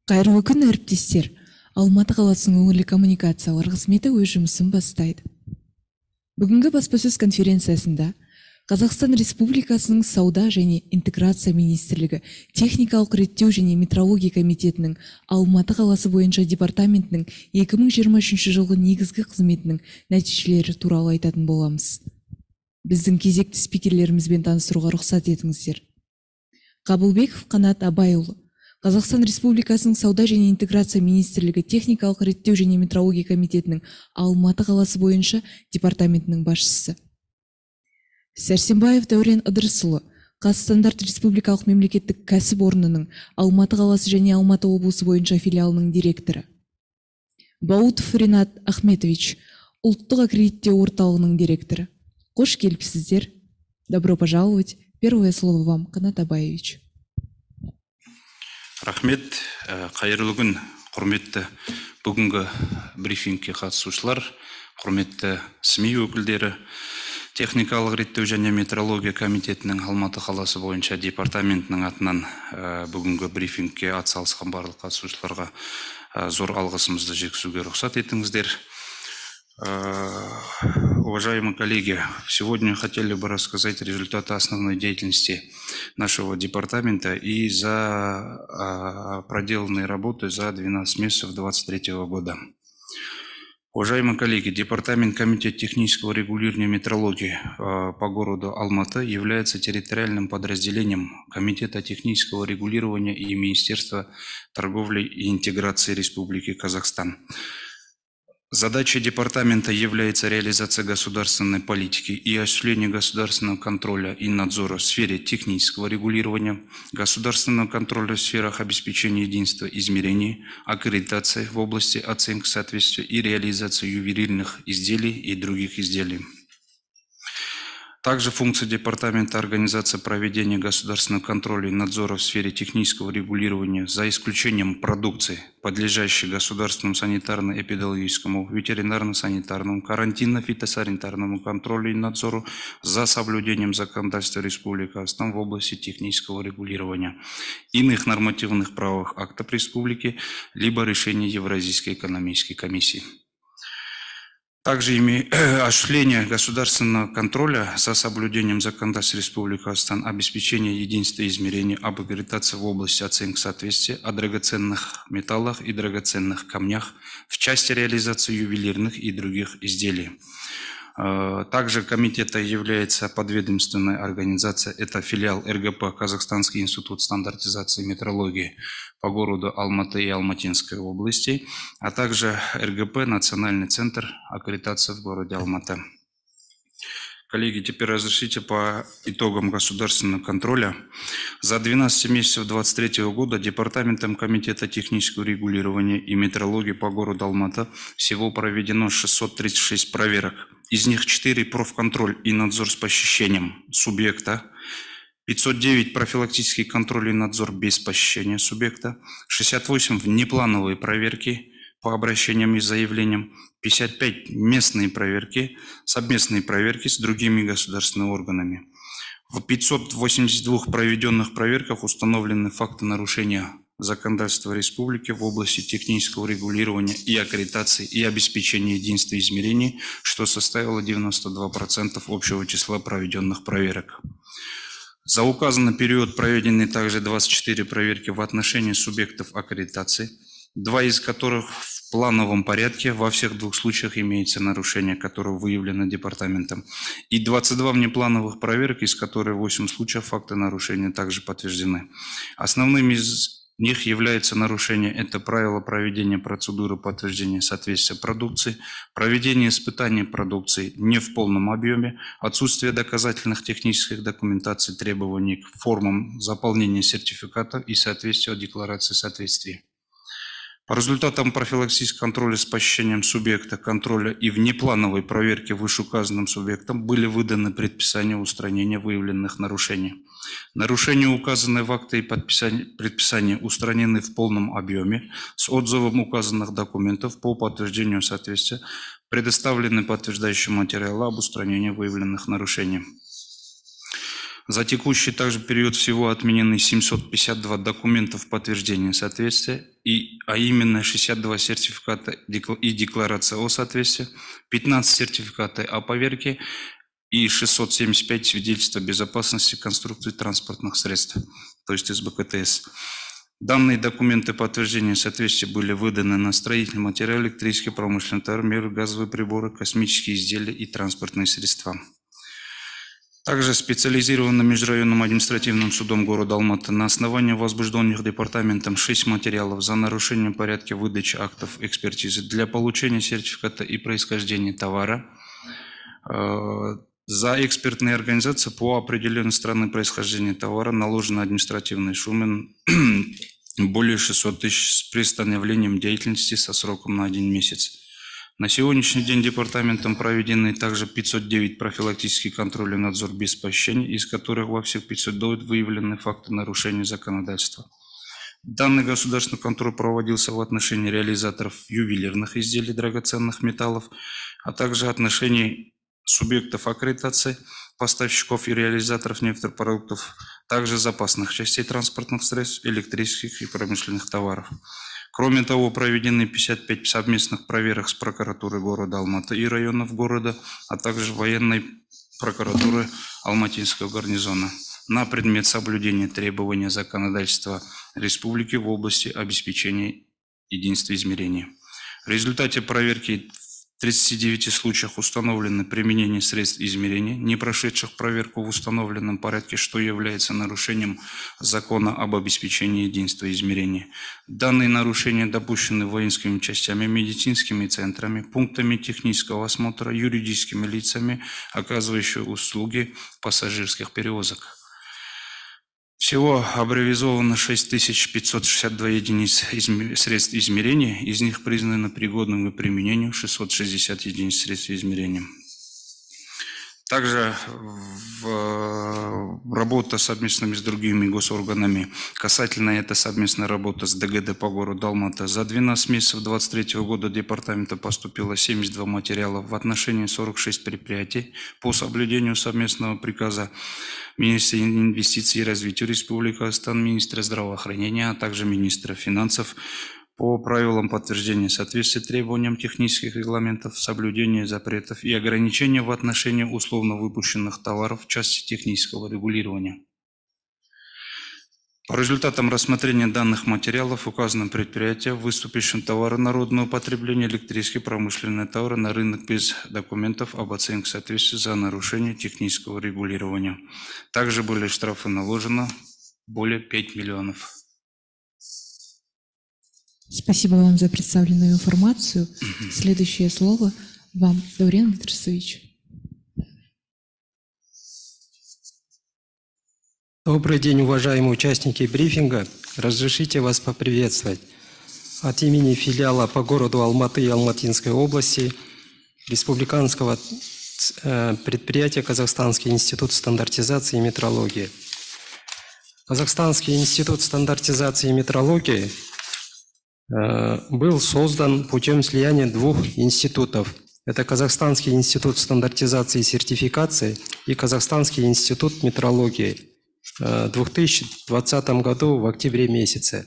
Кайрылуу күн әріптестер. Алматы қаласының өңірлік коммуникациялар қызметі өз жұмысын бастайды. Бүгінгі баспасөз конференциясында Қазақстан Республикасының Сауда және интеграция министрлігі техникалық реттеу және метрология комитетінің Алматы қаласы бойынша департаментінің 2023 жылғы негізгі қызметінің нәтижелері туралы айтатын боламыз. Біздің кезекті спикерлерімізбен таныстыруға рұқсат етіңіздер. Қабылбеков Қанат Абайұлы, Қазақстан Республикасының Сауда және интеграция министрлігі техникалық реттеу және метрология комитетінің Алматы қаласы бойынша департаментінің басшысы. Сәрсенбаев Дәурен Ыдырысұлы, Қазстандарт Республикалық мемлекеттік кәсіпорнының Алматы қаласы және Алматы облысы бойынша филиалының директоры. Баутов Ринат Ахметович, ұлттық аккредиттеу орталығының директоры. Қош келіпсіздер. Добро пожаловать. Первое слово вам, Қанат Абаевич. Рахмет, қайырлы күн, құрметті бүгінгі брифингке қатысушылар, құрметті СМИ өкілдері, техникалық реттеу және метрология комитетінің Алматы қаласы бойынша департаментінің атынан бүгінгі брифингке атсалысқан барлық қатысушыларға зор алғысымызды жеткізуге рұқсат етіңіздер. Уважаемые коллеги, сегодня хотели бы рассказать результаты основной деятельности нашего департамента и за проделанные работы за 12 месяцев 2023 года. Уважаемые коллеги, департамент комитета технического регулирования метрологии по городу Алматы является территориальным подразделением Комитета технического регулирования и Министерства торговли и интеграции Республики Казахстан. Задачей департамента является реализация государственной политики и осуществление государственного контроля и надзора в сфере технического регулирования, государственного контроля в сферах обеспечения единства измерений, аккредитации в области оценки соответствия и реализации ювелирных изделий и других изделий. Также функция департамента организация проведения государственного контроля и надзора в сфере технического регулирования за исключением продукции, подлежащей государственному санитарно-эпидемиологическому, ветеринарно-санитарному, карантинно-фитосанитарному контролю и надзору за соблюдением законодательства Республики Казахстан в области технического регулирования, иных нормативных правовых актов Республики, либо решений Евразийской экономической комиссии. Также осуществление государственного контроля за соблюдением законодательства Республики Казахстан, обеспечение единства измерений, об аккредитации в области оценки соответствия, о драгоценных металлах и драгоценных камнях в части реализации ювелирных и других изделий. Также комитета является подведомственной организацией, это филиал РГП Казахстанский институт стандартизации и метрологии по городу Алматы и Алматинской области, а также РГП Национальный центр аккредитации в городе Алматы. Коллеги, теперь разрешите по итогам государственного контроля. За 12 месяцев 2023 года Департаментом Комитета технического регулирования и метрологии по городу Алматы всего проведено 636 проверок. Из них 4 профконтроль и надзор с посещением субъекта, 509 профилактический контроль и надзор без посещения субъекта, 68 внеплановые проверки по обращениям и заявлениям, 55 местные проверки, совместные проверки с другими государственными органами. В 582 проведенных проверках установлены факты нарушения законодательства Республики в области технического регулирования и аккредитации и обеспечения единства измерений, что составило 92% общего числа проведенных проверок. За указанный период проведены также 24 проверки в отношении субъектов аккредитации, 2 из которых в плановом порядке, во всех 2 случаях имеется нарушение, которое выявлено департаментом, и 22 внеплановых проверок, из которых 8 случаев факты нарушения также подтверждены. Основными из них является нарушение, это правила проведения процедуры подтверждения соответствия продукции, проведение испытаний продукции не в полном объеме, отсутствие доказательных технических документаций, требований к формам заполнения сертификата и соответствия декларации соответствия. По результатам профилактического контроля с посещением субъекта контроля и внеплановой проверки вышеуказанным субъектом были выданы предписания устранения выявленных нарушений. Нарушения, указанные в акте и предписания, устранены в полном объеме с отзывом указанных документов по подтверждению соответствия, предоставлены подтверждающие материалы об устранении выявленных нарушений. За текущий также период всего отменены 752 документа в подтверждение соответствия, а именно 62 сертификата и декларация о соответствии, 15 сертификаты о поверке и 675 свидетельств о безопасности конструкций транспортных средств, то есть СБКТС. Данные документы подтверждения соответствия были выданы на строительный материал, электрический промышленный товар, меры, газовые приборы, космические изделия и транспортные средства. Также специализированным межрайонным административным судом города Алматы на основании возбужденных департаментом 6 материалов за нарушение порядка выдачи актов экспертизы для получения сертификата и происхождения товара, за экспертные организации по определению страны происхождения товара наложены административные суммы более 600 тысяч с приостановлением деятельности со сроком на 1 месяц. На сегодняшний день департаментом проведены также 509 профилактических контролей и надзор без посещения, из которых во всех 509 выявлены факты нарушения законодательства. Данный государственный контроль проводился в отношении реализаторов ювелирных изделий драгоценных металлов, а также отношении субъектов аккредитации, поставщиков и реализаторов нефтепродуктов, также запасных частей транспортных средств, электрических и промышленных товаров. Кроме того, проведены 55 совместных проверок с прокуратурой города Алматы и районов города, а также военной прокуратуры Алматинского гарнизона на предмет соблюдения требований законодательства республики в области обеспечения единства измерения. В результате проверки в 39 случаях установлено применение средств измерения, не прошедших проверку в установленном порядке, что является нарушением закона об обеспечении единства измерения. Данные нарушения допущены воинскими частями, медицинскими центрами, пунктами технического осмотра, юридическими лицами, оказывающими услуги пассажирских перевозок. Всего аббревизовано 6562 единиц средств измерения, из них признано пригодным к применению 660 единиц средств измерения. Также работа совместными с другими госорганами. Касательно этой совместной работы с ДГД по городу Алматы. За 12 месяцев 2023 года департамента поступило 72 материала в отношении 46 предприятий по соблюдению совместного приказа министра инвестиций и развития Республики Казахстан, министра здравоохранения, а также министра финансов по правилам подтверждения соответствия требованиям технических регламентов, соблюдения запретов и ограничения в отношении условно выпущенных товаров в части технического регулирования. По результатам рассмотрения данных материалов указанным предприятиям, выступившим товары народного потребления, электрические промышленные товары на рынок без документов об оценке соответствия за нарушение технического регулирования. Также были штрафы наложено более 5 миллионов. Спасибо вам за представленную информацию. Следующее слово вам, Даурен Идрисович. Добрый день, уважаемые участники брифинга. Разрешите вас поприветствовать от имени филиала по городу Алматы и Алматинской области республиканского предприятия Казахстанский институт стандартизации и метрологии. Казахстанский институт стандартизации и метрологии был создан путем слияния двух институтов. Это Казахстанский институт стандартизации и сертификации и Казахстанский институт метрологии в 2020 году в октябре месяце.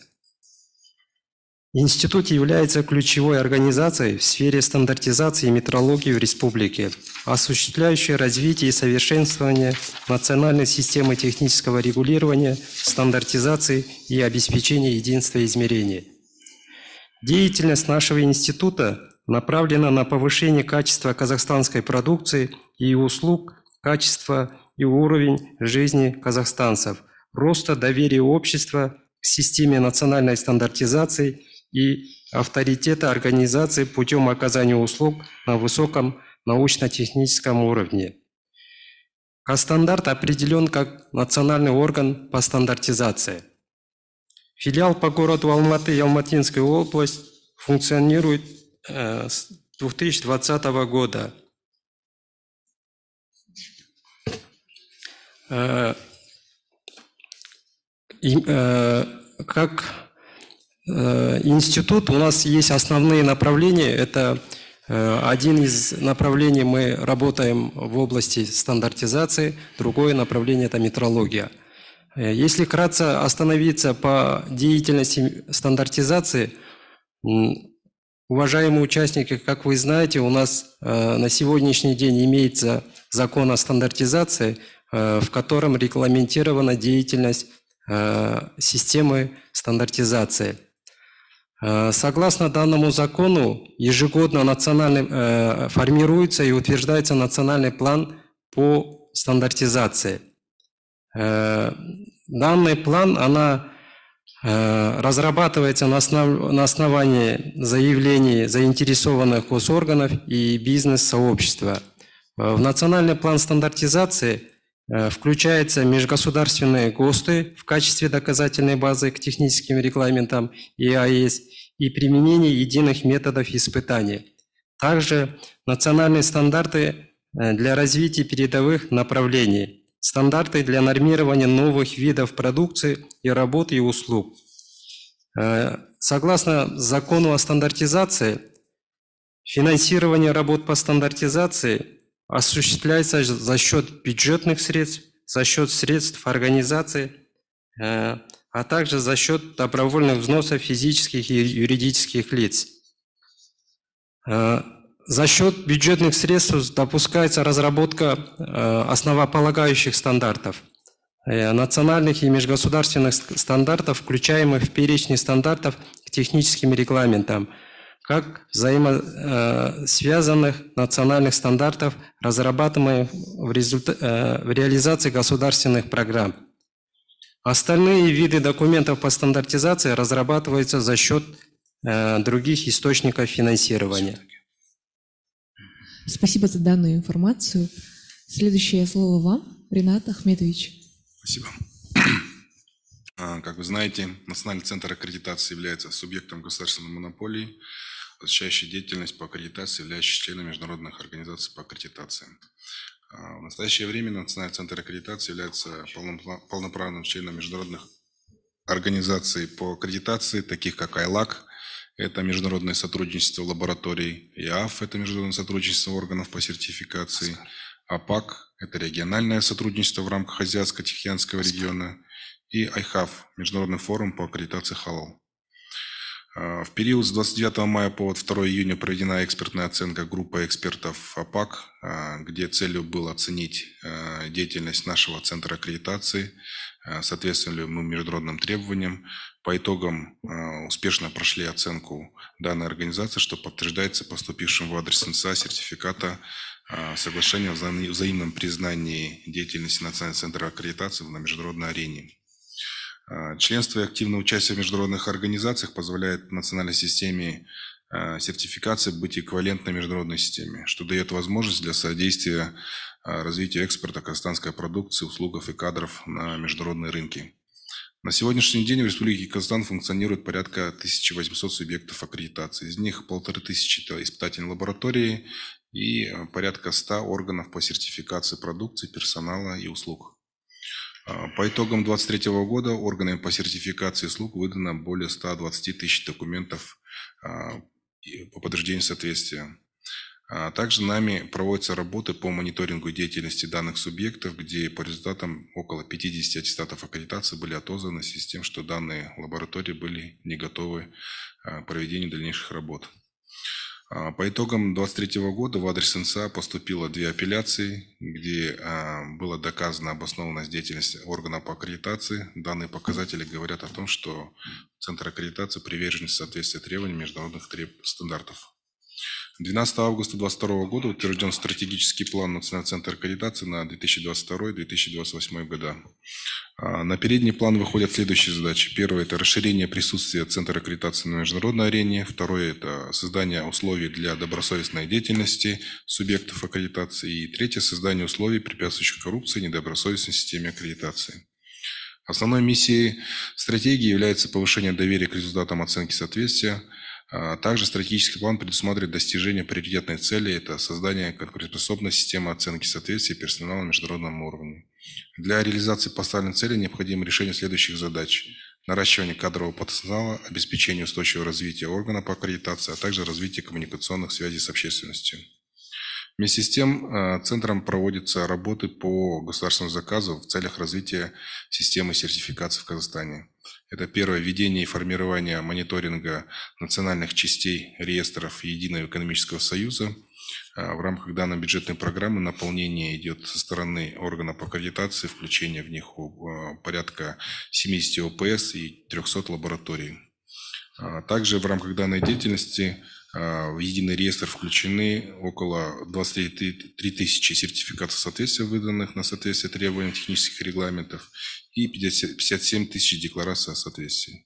Институт является ключевой организацией в сфере стандартизации и метрологии в республике, осуществляющей развитие и совершенствование национальной системы технического регулирования, стандартизации и обеспечения единства измерений. Деятельность нашего института направлена на повышение качества казахстанской продукции и услуг, качества и уровень жизни казахстанцев, роста доверия общества к системе национальной стандартизации и авторитета организации путем оказания услуг на высоком научно-техническом уровне. Казстандарт определен как национальный орган по стандартизации. Филиал по городу Алматы и Алматинской области функционирует с 2020 года. Как институт у нас есть основные направления. Это Один из направлений мы работаем в области стандартизации, другое направление – это метрология. Если вкратце остановиться по деятельности стандартизации, уважаемые участники, как вы знаете, у нас на сегодняшний день имеется закон о стандартизации, в котором регламентирована деятельность системы стандартизации. Согласно данному закону, ежегодно формируется и утверждается национальный план по стандартизации. Данный план разрабатывается на основании заявлений заинтересованных госорганов и бизнес-сообщества. В национальный план стандартизации включаются межгосударственные ГОСТы в качестве доказательной базы к техническим регламентам ЕАЭС и применение единых методов испытаний. Также национальные стандарты для развития передовых направлений, стандарты для нормирования новых видов продукции и работ и услуг. Согласно закону о стандартизации, финансирование работ по стандартизации осуществляется за счет бюджетных средств, за счет средств организации, а также за счет добровольных взносов физических и юридических лиц. За счет бюджетных средств допускается разработка основополагающих стандартов, национальных и межгосударственных стандартов, включаемых в перечень стандартов к техническим регламентам, как взаимосвязанных национальных стандартов, разрабатываемых в реализации государственных программ. Остальные виды документов по стандартизации разрабатываются за счет других источников финансирования. Спасибо за данную информацию. Следующее слово вам, Ринат Ахметович. Спасибо. Как вы знаете, Национальный центр аккредитации является субъектом государственной монополии, осуществляющей деятельность по аккредитации, являющейся членом международных организаций по аккредитации. В настоящее время Национальный центр аккредитации является полноправным членом международных организаций по аккредитации, таких как ILAC, это международное сотрудничество лабораторий, ИАФ, это международное сотрудничество органов по сертификации, АПАК, это региональное сотрудничество в рамках Азиатско-Тихоокеанского региона, и IHAF, Международный форум по аккредитации халал. В период с 29 мая по 2 июня проведена экспертная оценка группы экспертов АПАК, где целью было оценить деятельность нашего центра аккредитации, соответствуем ли мы международным требованиям. По итогам успешно прошли оценку данной организации, что подтверждается поступившим в адрес НСА сертификата соглашения о взаимном признании деятельности Национального центра аккредитации на международной арене. Членство и активное участие в международных организациях позволяет национальной системе сертификации быть эквивалентной международной системе, что дает возможность для содействия развитию экспорта казахстанской продукции, услуг и кадров на международные рынки. На сегодняшний день в Республике Казахстан функционирует порядка 1800 субъектов аккредитации. Из них 1500 – это испытательные лаборатории и порядка 100 органов по сертификации продукции, персонала и услуг. По итогам 2023 года органами по сертификации услуг выдано более 120 тысяч документов по подтверждению соответствия. Также нами проводятся работы по мониторингу деятельности данных субъектов, где по результатам около 50 аттестатов аккредитации были отозваны в связи с тем, что данные лаборатории были не готовы к проведению дальнейших работ. По итогам 2023 года в адрес НСА поступило 2 апелляции, где была доказана обоснованность деятельности органа по аккредитации. Данные показатели говорят о том, что Центр аккредитации привержен соответствию требованиям международных стандартов. 12 августа 2022 года утвержден стратегический план Национального центра аккредитации на 2022-2028 года. На передний план выходят следующие задачи. Первое – это расширение присутствия Центра аккредитации на международной арене. Второе – это создание условий для добросовестной деятельности субъектов аккредитации. И третье – создание условий, препятствующих коррупции и недобросовестной системе аккредитации. Основной миссией стратегии является повышение доверия к результатам оценки соответствия. Также стратегический план предусматривает достижение приоритетной цели – это создание конкурентоспособной системы оценки соответствия персонала на международном уровне. Для реализации поставленной цели необходимо решение следующих задач. наращивание кадрового потенциала, обеспечение устойчивого развития органа по аккредитации, а также развитие коммуникационных связей с общественностью. Вместе с тем, Центром проводятся работы по государственному заказу в целях развития системы сертификации в Казахстане. Это первое, введение и формирование мониторинга национальных частей реестров Единого экономического союза. В рамках данной бюджетной программы наполнение идет со стороны органа по аккредитации, включение в них порядка 70 ОПС и 300 лабораторий. Также в рамках данной деятельности в единый реестр включены около 23 тысячи сертификатов соответствия, выданных на соответствие требованиям технических регламентов, и 57 тысяч деклараций о соответствии.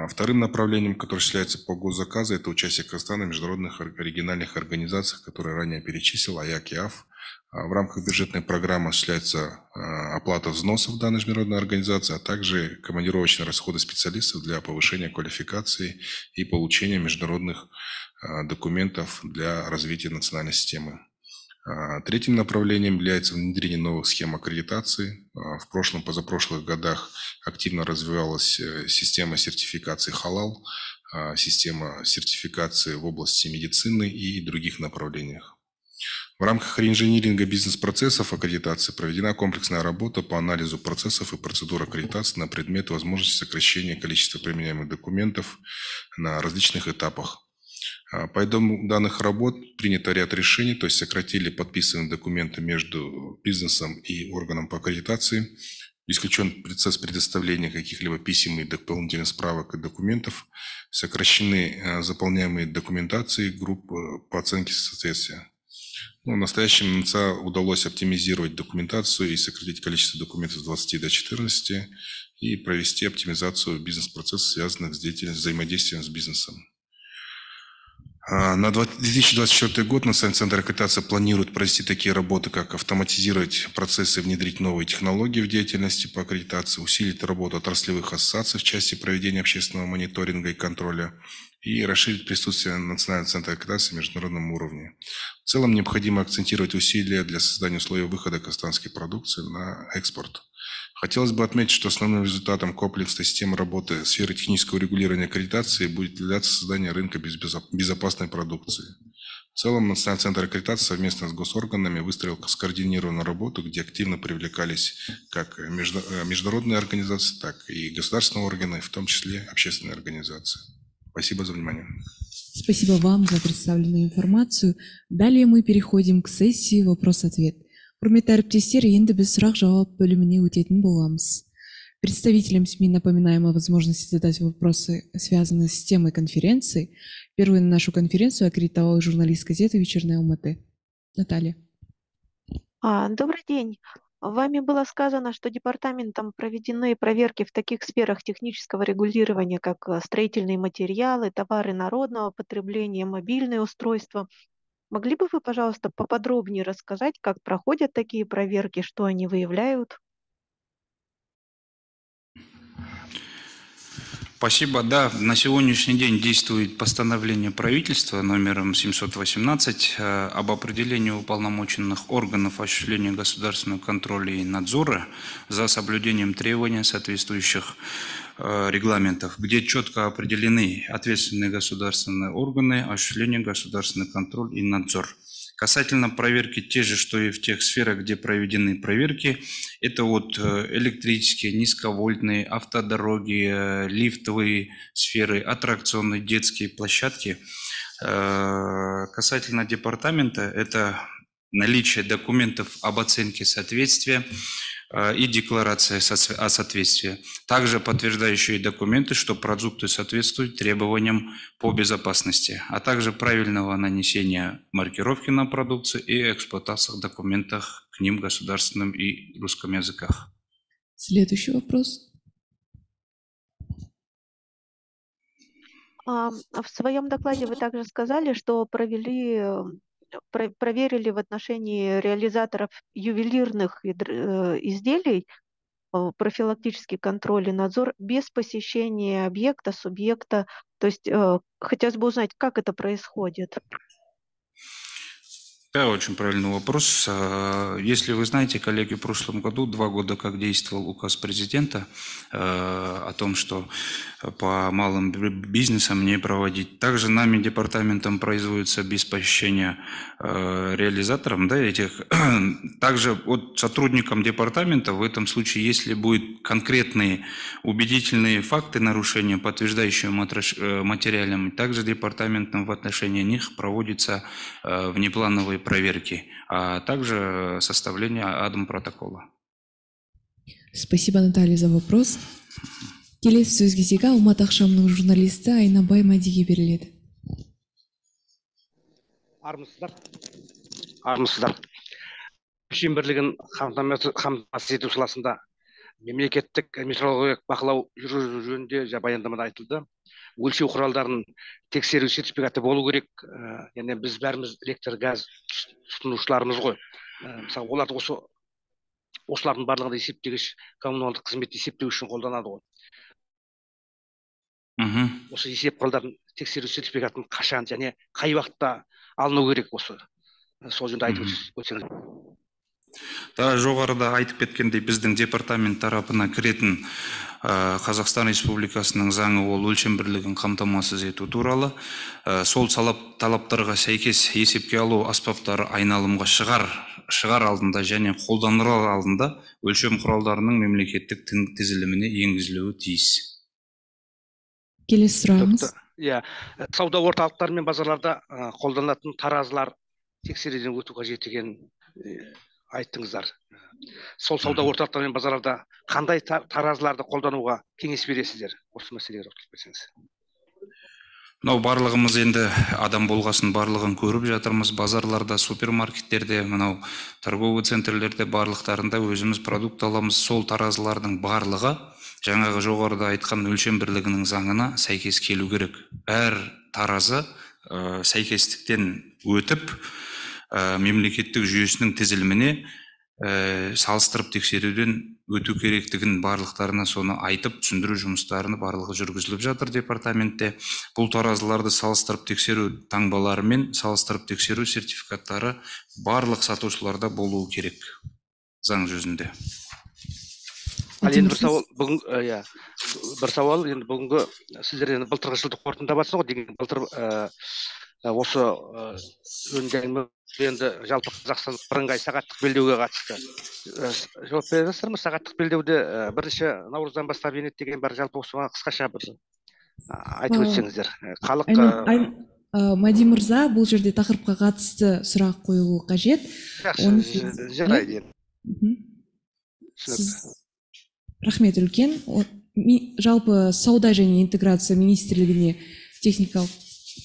Вторым направлением, которое осуществляется по госзаказу, это участие Казахстана в международных региональных организациях, которые ранее перечислил, АЯК и АФ. В рамках бюджетной программы осуществляется оплата взносов в данной международной организации, а также командировочные расходы специалистов для повышения квалификации и получения международных документов для развития национальной системы. Третьим направлением является внедрение новых схем аккредитации. В прошлом, позапрошлых годах активно развивалась система сертификации халал, система сертификации в области медицины и других направлениях. В рамках реинжиниринга бизнес-процессов аккредитации проведена комплексная работа по анализу процессов и процедур аккредитации на предмет возможности сокращения количества применяемых документов на различных этапах. По итогам данных работ принято ряд решений, то есть сократили подписанные документы между бизнесом и органом по аккредитации, исключен процесс предоставления каких-либо писем и дополнительных справок и документов, сокращены заполняемые документации групп по оценке соответствия. В настоящем НЦА удалось оптимизировать документацию и сократить количество документов с 20 до 14 и провести оптимизацию бизнес-процессов, связанных с взаимодействием с бизнесом. На 2024 год Национальный центр аккредитации планирует провести такие работы, как автоматизировать процессы, внедрить новые технологии в деятельности по аккредитации, усилить работу отраслевых ассоциаций в части проведения общественного мониторинга и контроля и расширить присутствие Национального центра аккредитации на международном уровне. В целом необходимо акцентировать усилия для создания условий выхода казахстанской продукции на экспорт. Хотелось бы отметить, что основным результатом комплексной системы работы в сфере технического регулирования аккредитации будет являться создание рынка безопасной продукции. В целом, Национальный центр аккредитации совместно с госорганами выстроил скоординированную работу, где активно привлекались как международные организации, так и государственные органы, в том числе общественные организации. Спасибо за внимание. Спасибо вам за представленную информацию. Далее мы переходим к сессии «Вопрос-ответ». Құрметті әріптестер, енді біз сұрақ-жауап бөліміне өтетін боламыз. Представителям СМИ напоминаем о возможности задать вопросы, связанные с темой конференции. Первой на нашу конференцию аккредитовала журналист газеты «Вечерняя Алматы». Наталья. Добрый день. Вами было сказано, что департаментом проведены проверки в таких сферах технического регулирования, как строительные материалы, товары народного потребления, мобильные устройства. Могли бы вы, пожалуйста, поподробнее рассказать, как проходят такие проверки, что они выявляют? Спасибо. Да, на сегодняшний день действует постановление правительства номером 718 об определении уполномоченных органов осуществления государственного контроля и надзора за соблюдением требований соответствующих регламентов, где четко определены ответственные государственные органы осуществления государственный контроль и надзор. Касательно проверки, те же, что и в тех сферах, где проведены проверки, это вот электрические, низковольтные, автодороги, лифтовые сферы, аттракционные, детские площадки. Касательно департамента, это наличие документов об оценке соответствия и декларация о соответствии. Также подтверждающие документы, что продукты соответствуют требованиям по безопасности, а также правильного нанесения маркировки на продукцию и эксплуатации документов к ним государственным и русском языках. Следующий вопрос. В своем докладе вы также сказали, что проверили в отношении реализаторов ювелирных изделий профилактический контроль и надзор без посещения объекта, субъекта. То есть хотелось бы узнать, как это происходит. Да, очень правильный вопрос. Если вы знаете, коллеги, в прошлом году, 2 года как действовал указ президента о том, что по малым бизнесам не проводить. Также нами, департаментом, производится без посещения реализатором, да, этих. Также от сотрудникам департамента в этом случае, если будут конкретные убедительные факты нарушения, подтверждающие материалами, также департаментом в отношении них проводится внеплановые проверки, а также составление адм-протокола. Спасибо, Наталья, за вопрос. Келесі сөз кезегі Алматы ақшамының журналисті Айнабай Мәдиге беріледі. Армысыздар. Күшін бірлігін қамтамасыз ету саласында мемлекеттік метрологиялық бақылау жүргізу жөнінде баяндамада айтылды. Өлшеу құралдарын тексеру сертификаты болу керек. Яғни біз бәріміз электр газ тұтынушыларымыз ғой. Мысалы, оларды осылардың барлығында есептегіш, коммуналдық қызмет есептеу үшін қолданады ғой. Осы есеп құралдарын тексеру сертификатын қашан және қай уақытта алыну керек осы? Сол жөнінде айтып өтсеңіз. Да, жоғарыда айтып кеткендей, біздің департамент тарапына кіретін Қазақстан Республикасының заңы ол өлшем бірлігін қамтамасыз ету туралы. Сол талаптарға сәйкес есепке алу аспаптары айналымға шығар алдында және қолданыр алдында өлшем құралдарының мемлекеттік тізіліміне енгізілуі тиіс. Келесі сұрағыңыз. Сауда орталықтары мен базарларда қолданылатын таразылар тексеруден өту қажет екенін айттыңыздар. Сол сауда орталықтары мен базарларда қандай таразыларды қолдануға кеңес бересіздер? Осы мәселеге тоқталып берсеңіз. Мынау барлығымыз енді адам болғасын барлығын көріп жатырмыз. Базарларда, супермаркеттерде, мынау торговый центрлерде барлықтарында өзіміз продукт аламыз. Сол таразылардың барлығы жаңағы жоғарыда айтқан өлшем бірлігінің заңына сәйкес келу керек. Әр таразы сәйкестіктен өтіп, мемлекеттік жүйесінің тізіліміне салыстырып тексеруден өту керектігін барлықтарына соны айтып, түсіндіру жұмыстарını барлығы жүргізіліп жатыр департаментте. Бұл таразыларды салыстырып тексеру таңбалары мен салыстырып тексеру сертификаттары барлық сатушыларда болуы керек заң жүзінде. Енді бір сауал, енді бүгінгі сіздер енді былтырғы жылды қорытындылап жатсыз ғой, деген былтыр осы енді жалпы Қазақстан бірыңғай сағаттық белдеуге қатысты. Жауап бересіздер ме? Сағаттық белдеуде бірінші наурыздан бастап енеді деген бар, жалпы осыған қысқаша бір айтып өтсеңіздер. Мади мырза, бұл жерде тақырыпқа қатысты сұрақ қойылуы қажет. Жарайды. Рахмет үлкен. Жалпы сауда және интеграция министрлігіне техникалық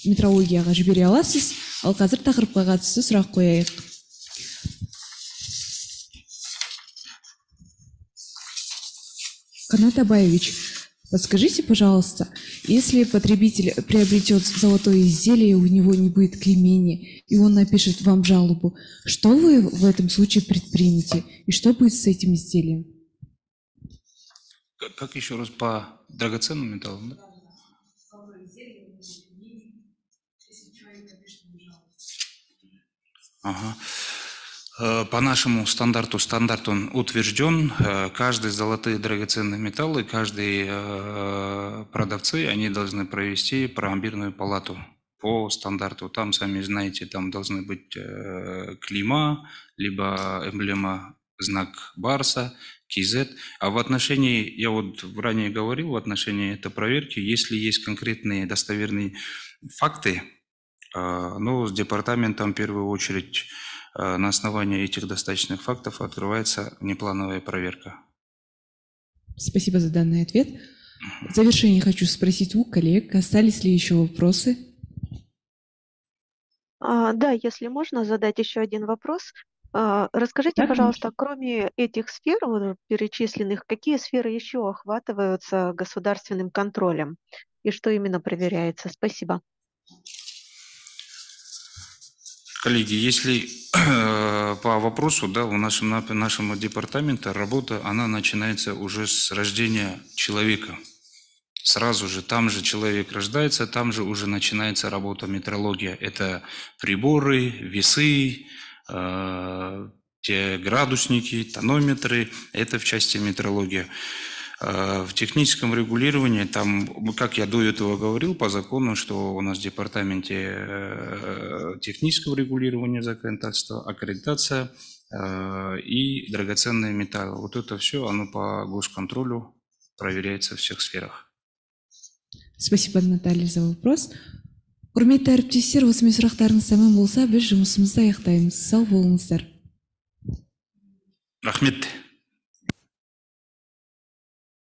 метрологияға жібере аласыз. Ал қазір тақырыпқа қатысты сұрақ қояйық. Канат Абаевич, подскажите, пожалуйста, если потребитель приобретет золотое изделие, у него не будет клеймения, и он напишет вам жалобу, что вы в этом случае предпримете? И что будет с этим изделием? Как еще раз по драгоценным металлам, да? Ага. По нашему стандарту, он утвержден. Каждый золотые драгоценные металлы, каждый продавцы, они должны провести промбирную палату по стандарту. Там, сами знаете, там должны быть клейма, либо эмблема, знак Барса, КИЗ. А в отношении, я вот ранее говорил, в отношении этой проверки, если есть конкретные достоверные факты, но с департаментом в первую очередь на основании этих достаточных фактов открывается внеплановая проверка. Спасибо за данный ответ. В завершение хочу спросить у коллег, остались ли еще вопросы? Да, если можно задать еще один вопрос. Расскажите, пожалуйста, кроме этих сфер перечисленных, какие сферы еще охватываются государственным контролем и что именно проверяется? Спасибо. Коллеги, если по вопросу, да, у нашего департамента работа, она начинается уже с рождения человека. Сразу же, там же человек рождается, там же уже начинается работа метрология. Это приборы, весы, те градусники, тонометры, это в части метрологии. В техническом регулировании, там, как я до этого говорил, по закону, что у нас в департаменте технического регулирования законодательства, аккредитация и драгоценные металлы. Вот это все, оно по госконтролю проверяется в всех сферах. Спасибо, Наталья, за вопрос. Құрметті әріптестер, осымен сұрақтарыңыз тәмам болса, біз жұмысымызды аяқтаймыз. Сау болыңыздар. Рахмет.